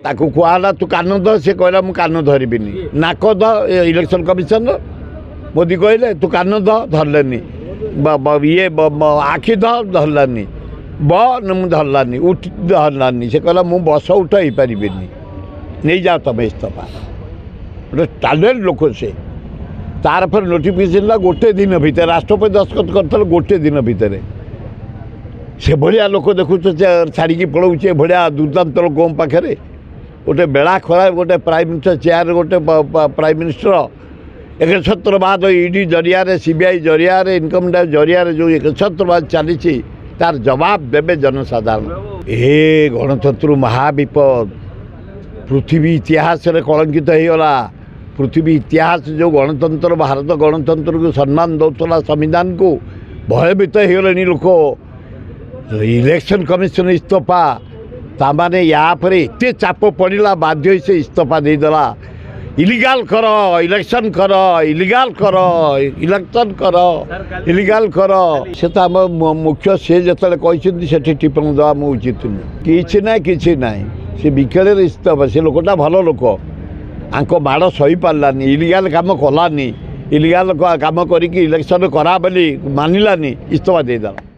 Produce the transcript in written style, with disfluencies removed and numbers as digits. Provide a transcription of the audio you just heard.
ताकू कहला तू कान ध से कहला मु कान धरबिनी नाक ध इलेक्शन कमिशन मोदी कहले तू कान ध धरलानी ये आखि ध धरलानी मु धरलानी उठ धरलानी से कहला मु बस उठाई पारिबिनी नहीं जाओ तुम इस्तफा गोटे टैलेंट लोक से तार फिर नोटिफिकेशन ला गोटे दिन भितर राष्ट्रपति दस्तखत करते गोटे दिन भितर से भाया लोक देखु छाड़ी पलाऊे भाया दुर्दांत लोक पाखे गोटे बेला खरा गोटे प्राइम मिनिस्टर चेयर गोटे प्राइम मिनिस्टर एकछत्रवाद ईडी जरिया सीबीआई जरिया इनकम टैक्स जरिया जो एकछत्रवाद चली तार जवाब देवे जनसाधारण ए गणतंत्र महाविपद पृथ्वी इतिहास रे कलंकित होगला पृथ्वी इतिहास जो गणतंत्र भारत गणतंत्र को सम्मान दौला संविधान को भयभीत होगले लोक इलेक्शन कमिशन इस्तफा ताने या एत चाप पड़ा बाध्य से इस्तफा देदेला इलिगाल कर इलेक्शन कर इलिगाल कर इलेक्शन कर इलिगाल कर से तो आम मुख्य से जिते कहते से टिप्पणी देवा मुझे उचित नुह कि ना से विकेल इस्तफा से लोकटा भल लोक आंक माड़ सही पारानी इलिगाल काम कलानी इलिगाल काम करके इलेक्शन करा बोली मानिलानी इस्तफा देदेला।